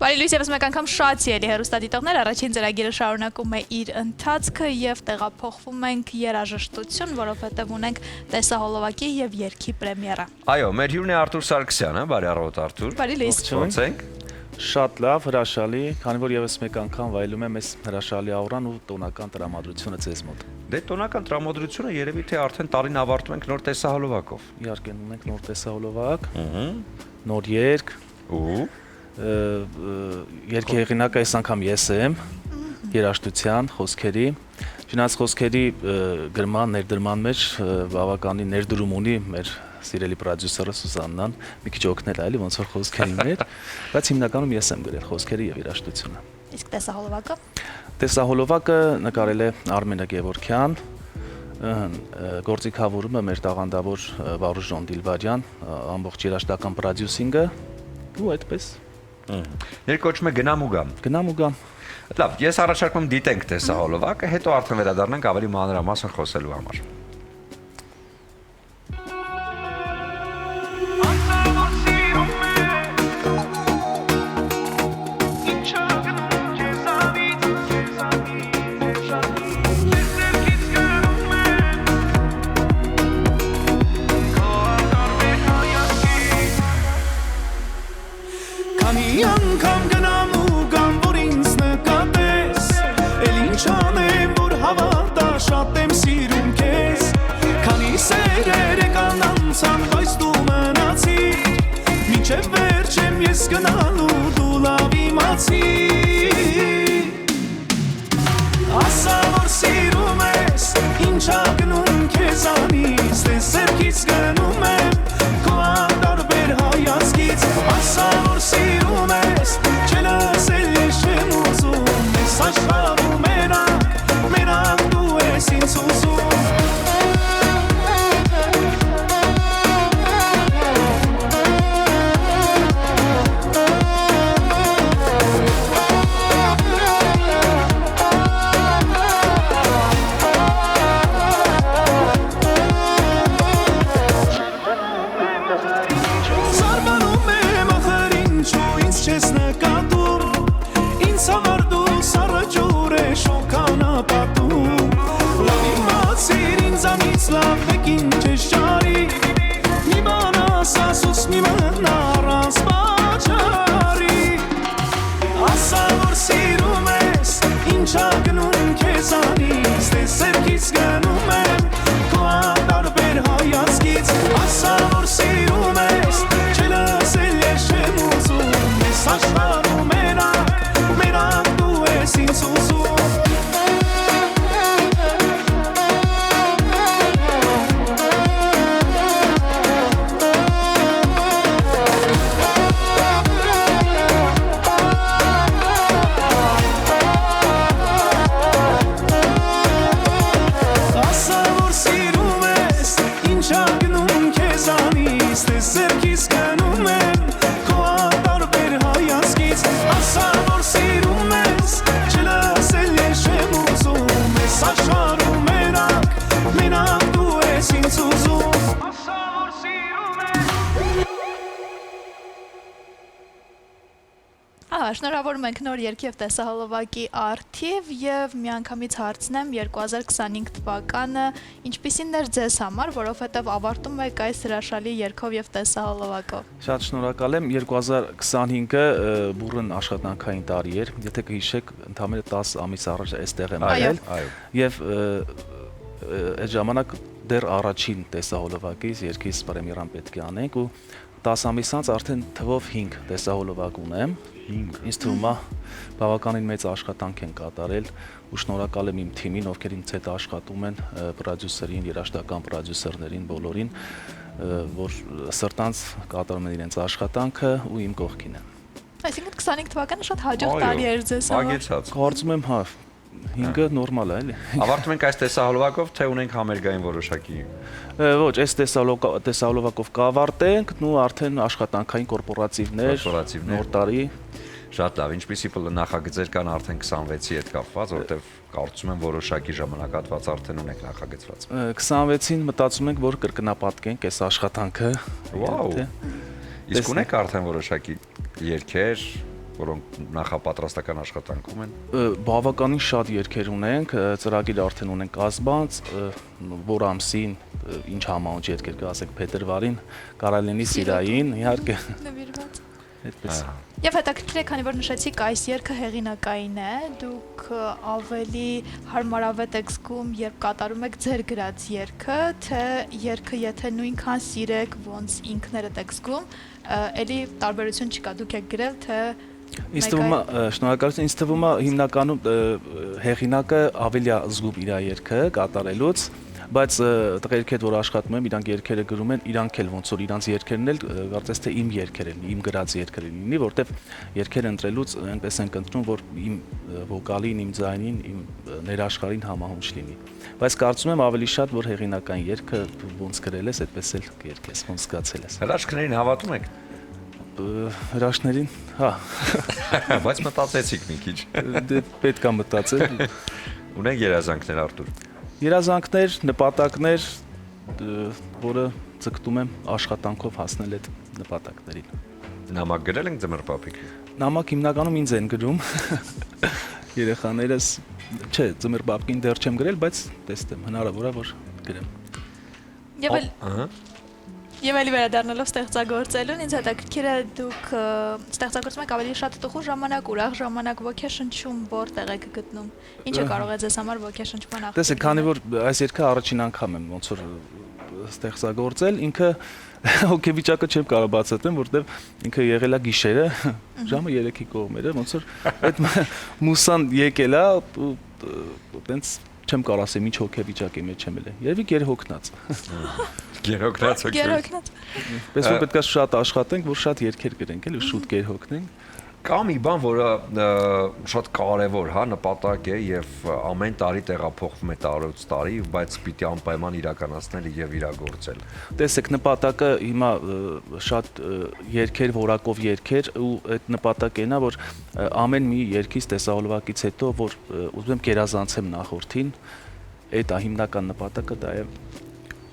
Բարի լույս եւս մեկ անգամ շատ սիրելի հեռուստադիտողներ, առաջին ծրագիրը շարունակում է իր ընթացքը եւ տեղափոխվում ենք երաժշտություն, որովհետեւ ունենք տեսահոլովակի եւ երգի պրեմիերա։ Այո, մեր հյուրն է Արթուր Սարգսյանը, բարի առավոտ Արթուր։ Բարի լույս։ Ոնց ենք։ Շատ լավ, հրաշալի, քանի որ եւս մեկ անգամ վայելում եմ այս հրաշալի աուրան ու տոնական տրամադրությունը ձեզ մոտ։ Դե տոնական տրամադրությունը երևի թե արդեն տարին ավարտում ենք նոր տեսահոլովակով։ Իհարկե ունենք նոր տեսահոլովակ, նոր երգ, երգի հեղինակը այս անգամ ես եմ, երաժշտության, խոսքերի, չնայած խոսքերի գրման, ներդրման մեջ բավականին ներդրում ունի մեր սիրելի պրոդյուսերը Սուզաննան, մի քիչ օգնել է, էլի ոնց որ խոսքերի մեջ, բայց հիմնականում ես եմ գրել խոսքերը եւ երաժշտությունը։ Իսկ տեսահոլովակը։ Տեսահոլովակը նկարել է Արմենը Գևորգյան, գործիքավորումը մեր տաղանդավոր Վարուժ Դիլվարյան, ամբողջ երաժշտական պրոդյուսինգը ու այդպես։ Երբ կոչվում է գնամ ու գամ։ Գնամ ու գամ։ Լավ, ես առաջարկում դիտենք տեսահոլովակը, հետո արդեն վերադառնանք ավելի մանրամասն խոսելու համար։ Շնորհավորում ենք նոր երգի եւ տեսահոլովակի արդիվ եւ միանգամից հարցնեմ 2025 թվականը ինչպիսին էր ձեզ համար, որովհետեւ ավարտում եք այս հրաշալի երգով եւ տեսահոլովակով։ Շատ շնորհակալ եմ, 2025-ը բուրըն աշխատանքային տարի էր, եթե կհիշեք, ընդամենը 10 ամիս առաջ այստեղ եմ եղել եւ այդ ժամանակ դեռ առաջին տեսահոլովակից երգից պրեմիերան պետք է անենք ու 10 ամիս անց արդեն թվով 5 տեսահոլովակ ունեմ։ Ինձ թվում է բավականին մեծ աշխատանք են կատարել ու շնորհակալ եմ իմ թիմին, ովքեր ինձ հետ աշխատում են, պրոդյուսերին, երաժշտական պրոդյուսերներին, բոլորին, որ սրտանց կատարում են իրենց աշխատանքը ու իմ կողքին են։ Այսինքն 25 թվականը շատ հաջող տարի էր ձեզ համար։ Կարծում եմ, հա, 5-ը նորմալ է, էլի։ Ավարտում ենք այս տեսահոլովակով, թե ունենք համերգային որոշակի։ Ոչ, այս տեսահոլովակով կավարտենք, ու արդեն աշխատանքային կորպորատիվներ, նոր տարի։ Շատ լավ, ինչպիսի նախագծեր կան արդեն 26-ի հետ կապված, որովհետև կարծում եմ որոշակի ժամանակահատված արդեն ունեք նախագծված։ 26-ին մտածում ենք, որ կրկնապատկենք այս աշխատանքը։ Վաու։ Իսկ ունեք արդեն որոշակի երգեր, որոնք նախապատրաստական աշխատանքում են։ Բավականին շատ երգեր ունենք, ծրագիր արդեն ունենք կազմած, որ ամսին ինչ համահունչ երգեր կա, ասենք փետրվարին, Կարալենի Սիրային, իհարկե։ Նվիրված։ Այդպես։ Եվ հետաքրքիր է, քանի որ նշեցիք, այս երգը հեղինակային է, դուք ավելի հարմարավետ եք զգում, երբ կատարում եք ձեր գրած երգը, թե երգը եթե նույնքան սիրեք, ոնց ինքներդ եք զգում, էլի տարբերություն չկա, դուք եք գրել, թե Ինձ թվում է, շնորհակալություն, ինձ թվում է հիմնականում հեղինակը ավելի զգում իր երգը կատարելուց, բայց տղերք հետ որ աշխատում եմ, իրանք երգերը գրում են, իրանք էլ ոնց որ իրանք երգերն էլ կարծես թե իմ երգեր են, իմ գրած երգերը լինի, որտեվ երգեր ընտրելուց այնպես ենք ընտրում, որ իմ վոկալին, իմ ձայնին, իմ ներաշխարհին համահունչ լինի։ Բայց կարծում եմ ավելի շատ որ հեղինակային երգը ոնց գրել ես, այդպես էլ երգես, ոնց զգացել ես։ Հրաշքներին հավատում եք։ Հրաշքներին, հա։ Բայց մտածեցիք մի քիչ։ Դե պետք է մտածել։ Ունենք երազանքներ, Արտուր։ Երազանքներ, նպատակներ, որը ձգտում եմ աշխատանքով հասնել այդ նպատակներին։ Նամակ գրել ենք Ձմռ պապիկ։ Նամակ հիմնականում ինձ են գրում։ Երեխաներս, չէ, Ձմռ պապիկին դեռ չեմ գրել, բայց տեսնեմ, հնարավոր է որ գրեմ։ Եվ էլի վերադառնալով ստեղծագործելուն, ինձ հետաքրքիր է դուք ստեղծագործում եք ավելի շատ տխուր ժամանակ, ուրախ ժամանակ, ոգեշնչում որտեղ եք գտնում։ Ինչը կարող է ձեզ համար ոգեշնչման աղբյուր։ Տեսեք, քանի որ այս երգը առաջին անգամ եմ ոնց որ ստեղծագործել, ինքը հոգեվիճակը չեմ կարող բացատրեմ, որտեվ ինքը եղել է գիշերը, ժամը 3-ի կողմերը, ոնց որ այդ մուսան եկել է, տենց չեմ կարող ասեմ ինչ հոգեվիճակի մեջ եմ ելել։ Երևի գերհոգնած։ Գերհոգնած հոգի։ Գերհոգնած։ Պես որ պետք է շատ աշխատենք, որ շատ երգեր գրենք, էլի շուտ գերհոգնենք։ Կա մի բան, որը շատ կարևոր, հա, նպատակ է եւ ամեն տարի տեղափոխվում է տարուց տարի, բայց պիտի անպայման իրականացնել եւ իրագործել։ Տեսեք, նպատակը հիմա շատ երգեր, որակով երգեր ու այդ նպատակն է նա, որ ամեն մի երգից տեսահոլովակից հետո, որ ուզում եմ գերազանցեմ նախորդին, այդ է հիմնական նպատակը, դա է,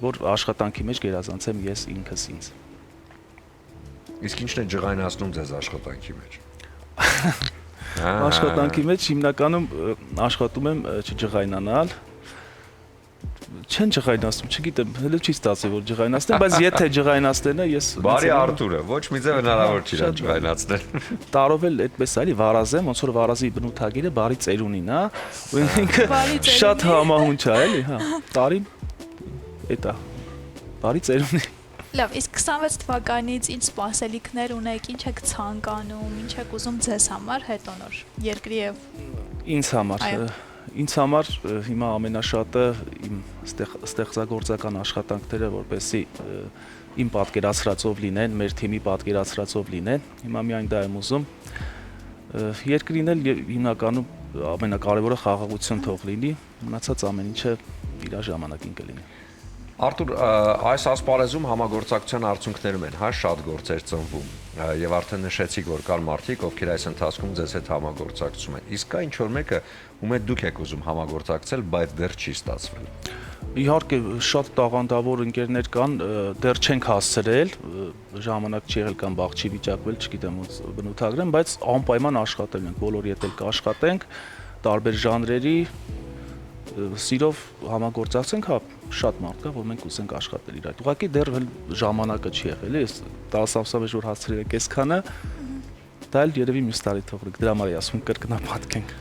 որ աշխատանքի մեջ գերազանցեմ ես ինքս ինձ։ Իսկ ինչն է ջղայնացնում ձեզ աշխատանքի մեջ։ Աշխատանքի մեջ հիմնականում աշխատում եմ չջղայնանալ։ Չեն ջղայնացնում, չգիտեմ, հələ չի ստացել որ ջղայնացնեմ, բայց եթե ջղայնացնելն է, ես Բարի Արտուրը, ոչ մի ձև հնարավոր չի դա ջղայնացնել։ Տարով էլ այդպես է, էլի վարազեմ, ոնց որ վարազի բնութագիրը բարի ծերունին, հա, ու ինքը շատ համահունչ է, էլի, հա։ Տարին էտա։ Բարի ծերունին։ Լավ, իսկ 26 թվականից ինչ սպասելիքներ ունեք, ինչ եք ցանկանում, ինչ եք ուզում ձեզ համար հետո նոր երկրի եւ ինձ համար հիմա ամենաշատը իմ ստեղծագործական աշխատանքները, որպեսզի իմ պատկերացրածով լինեն, մեր թիմի պատկերացրածով լինեն, հիմա միայն դա եմ ուզում։ Երկրին էլ հիմնականում ամենակարևորը խաղաղություն թող լինի, մնացած ամեն ինչը իր ժամանակին կլինի։ Արտուր, այս ասպարեզում համագործակցության արդյունքներում են, հա, շատ գործեր ծնվում եւ արդեն նշեցիք, որ կան մարդիկ, ովքեր այս ընթացքում ձեզ հետ համագործակցում են։ Իսկ կա ինչ որ մեկը, ում հետ դուք եք ուզում համագործակցել, բայց դեռ չի ստացվել։ Իհարկե, շատ տաղանդավոր ընկերներ կան, դեռ չենք հասցրել, ժամանակ չի եղել կամ բախ չի վիճակվել, չգիտեմ ոնց բնութագրեմ, բայց անպայման աշխատել ենք, բոլորի հետ էլ կաշխատենք, տարբեր ժանրերի սիրով համագործակցենք, հա, շատ մարդ կա, որ մենք ուզենք աշխատել իր այդ։ Ուղղակի դեռ ժամանակը չի եղել, ես 10 ամսավեж որ հասցրել եք այսքանը, դա էլ երևի մյուս տարի թողնենք, դրա համար ասում կրկնապատկենք։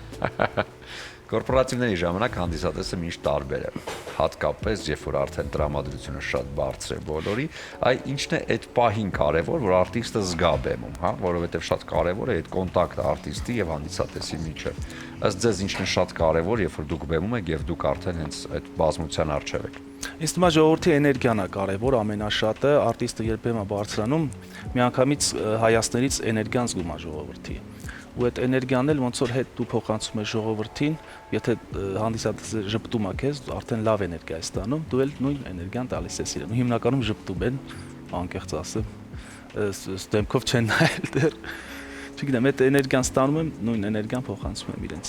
Կորպորատիվների ժամանակ հանդիսատեսը միշտ տարբեր է, հատկապես երբ որ արդեն տրամադրությունը շատ բարձր է բոլորի, այ ինչն է այդ պահին կարևոր, որ արտիստը զգա բեմում, հա, որովհետև շատ կարևոր է այդ կոնտակտը արտիստի եւ հանդիսատեսի միջեւ։ Ըստ ձեզ ինչն է շատ կարևոր, երբ որ դուք բեմում եք եւ դուք արդեն հենց այդ բազմության առջեւ եք։ Ինձ թվում է ժողովրդի էներգիան է կարևոր, ամենաշատը, արտիստը երբ բեմա բարձրանում, միանգամից հայացքներից էներգիան զգում է ժողովրդի։ Ու այդ էներգիան էլ ոնց որ հետ դու փոխանցում ես ժողովրդին, եթե հանդիսատեսը ժպտում է քեզ, արդեն լավ էներգիա է ստանում, դու էլ նույն էներգիան տալիս ես իրեն։ Հիմնականում ժպտում են, անկեղծ ասեմ, դեմքով չեն նայել դեռ։ Չգիտեմ, այդ էներգիան ստանում եմ, նույն էներգիան փոխանցում եմ իրենց։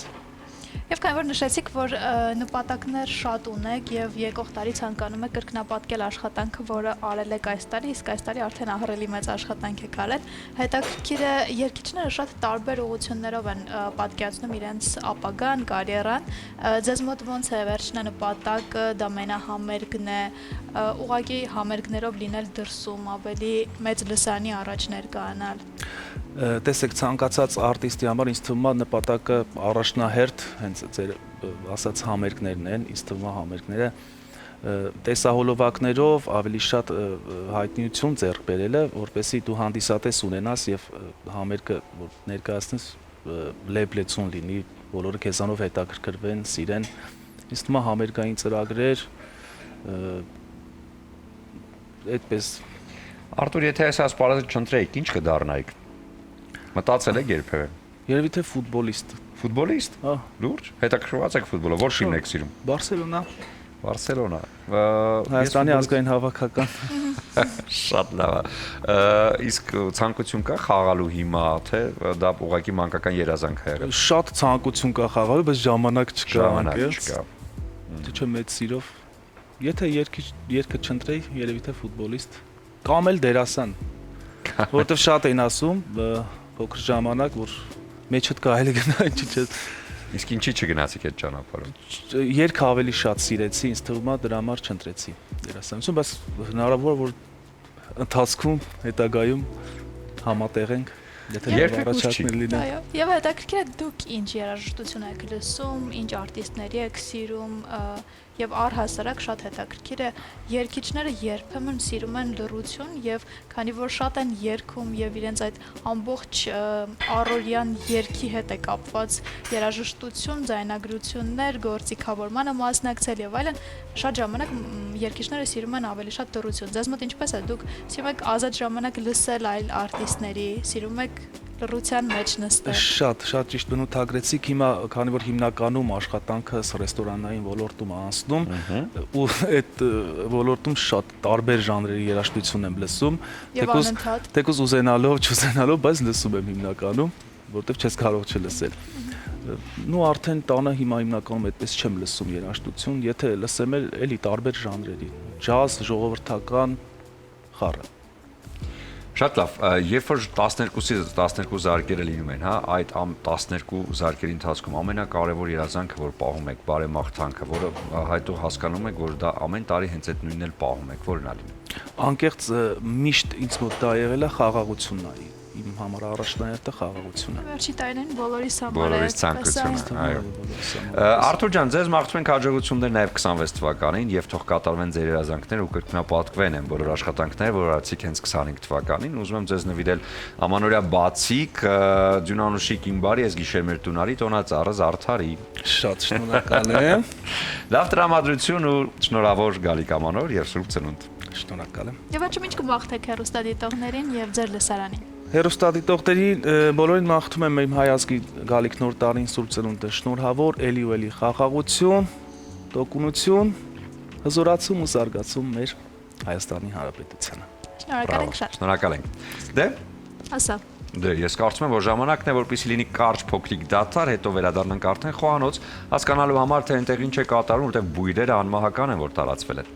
Եվ քանի որ նշեցիք, որ նպատակներ շատ ունեք եւ եկող տարի ցանկանում եք կրկնապատկել աշխատանքը, որը արել եք այս տարի, իսկ այս տարի արդեն ահռելի մեծ աշխատանք եք արել, հետաքրքիր է երգիչները շատ տարբեր ուղղություններով են պատկերացնում իրենց ապագան, կարիերան։ Ձեզ մոտ ո՞նց է վերջնանպատակը, դա մենահամերգն է, ուղղակի համերգներով լինել դրսում, ավելի մեծ լսարանի առաջ ներկայանալ։ Տեսեք, ցանկացած արտիստի համար ինձ թվում է նպատակը առաջնահերթ հենց ձեր ասած համերգներն են, ինձ թվում է համերգները տեսահոլովակներով ավելի շատ հայտնիություն ձեռք բերելը, որպեսզի դու հանդիսատես ունենաս եւ համերգը որ ներկայացնես լեբլեցուն լինի, բոլորը քեզանով հետաքրքրվեն, սիրեն։ Ինձ թվում է համերգային ծրագրեր այդպես Արտուր, եթե այս ասպարեզը չընտրեիք, ինչ կդառնայիք։ Մտածել եք երբևէ։ երևի թե ֆուտբոլիստ։ Ֆուտբոլիստ։ Հա, Լուրջ։ Հետաքրքրված եք ֆուտբոլով, որ թիմն եք սիրում։ Բարսելոնա, Բարսելոնա։ Հայաստանի ազգային հավաքական։ Շատ լավ է։ Իսկ ցանկություն կա խաղալու հիմա, թե դա ուղղակի մանկական երազանք է եղել։ Շատ ցանկություն կա խաղալու, բայց ժամանակ չկա։ Ժամանակ անկեղծ։ չկա։ Չէ, մեծ սիրով։ Եթե երգը չընտրեի, երևի թե ֆուտբոլիստ կամ էլ դերասան։ Որովհետև շատ էին ասում, փոքր ժամանակ, որ մեջդ կարելի գնա, ինչի՞ չէ։ Իսկ ինչի՞ չգնացիք այդ ճանապարհով։ Երգը ավելի շատ սիրեցի, ինձ թվում է դրա համար չընտրեցի դերասանություն, բայց հնարավոր որ ընթացքում հետագայում համատեղենք, եթե Երբեք առաջարկներ լինեն։ Այո, եւ հետաքրքիր է դուք ինչ երաժշտություն եք լսում, ինչ արտիստների եք սիրում, եւ առհասարակ շատ հետաքրքիր է երգիչները երբեմն սիրում են լռություն եւ քանի որ շատ են երգում եւ իրենց այդ ամբողջ առօրյան երգի հետ է կապված երաժշտություն, ձայնագրություններ, գործիքավորմանը մասնակցել եւ այլն, շատ ժամանակ երգիչները սիրում են ավելի շատ լռություն։ Ձեզ մոտ ինչպես է, դուք սիրում եք ազատ ժամանակ լսել այլ արտիստների, սիրում եք լռության մեջ նստել։ Շատ ճիշտ բնութագրեցիք, հիմա քանի որ հիմնականում աշխատանքս ռեստորանային ոլորտում անցնում ու այդ ոլորտում շատ տարբեր ժանրերի երաժշտություն եմ լսում, թեկուզ ուզենալով, չուզենալով, բայց լսում եմ հիմնականում, որտեղ չես կարող չլսել։ Նու արդեն տանը հիմա հիմնականում այդպես չեմ լսում երաժշտություն, եթե լսեմ էլի տարբեր ժանրերի, ջազ, ժողովրդական, խառը։ Շատ լավ, երբ որ 12-ից 12 զարկերը լինում են, հա, այդ 12 զարկերի ընթացքում ամենակարևոր երազանքը, որ պահում եք, բարեմաղթանքը, որը հայտող հասկանում եք, որ դա ամեն տարի հենց այդ նույնն էլ պահում եք, որն է լինում։ Անկեղծ միշտ ինձ մոտ դա եղել է խաղաղությունն է, իմ համար առաջնահերթը խաղաղությունն է։ Վերջի տարիներին բոլորիս համար Բոլորիս ցանկությունը, այո։ Արթուր ջան, ձեզ մաղթում ենք հաջողություններ նաև 26 թվականին եւ թող կատարվեն ձեր երազանքները ու կրկնապատկվեն են բոլոր աշխատանքները, որ արեցիք հենց 25 թվականին։ Ուզում եմ ձեզ նվիրել ամանորյա բացիկ Ձյունանուշիկ իմ բարի ես գիշեր մեր տունարի տոնածառը Զարդարի։ Շատ շնորհակալ եմ։ Լավ տրամադրություն ու շնորհավոր գալիք ամանոր եւ սուրբ ծնունդ։ Շնորհակալ եմ։ Եվ աչում ինչ կմաղթեք հեռուստադիտողներին եւ ձեր լսարանին։ Հեռուստադիտողներին բոլորին մաղթում եմ իմ հայ ազգի գալիք նոր տարին սուրբ ծնունդը շնորհավոր, էլի ու էլի խաղաղություն, տոկունություն, հզորացում ու զարգացում մեր Հայաստանի Հանրապետությանը։ Շնորհակալ ենք շատ։ Շնորհակալ ենք։ Դե Ասա։ Դե ես կարծում եմ, որ ժամանակն է, որպեսզի լինի կարճ փոքրիկ դադար, հետո վերադառնանք արդեն խոհանոց, հասկանալու համար թե այնտեղ ինչ է կատարվում, որտեղ բույրերը անմահական են, որ տարածվել են։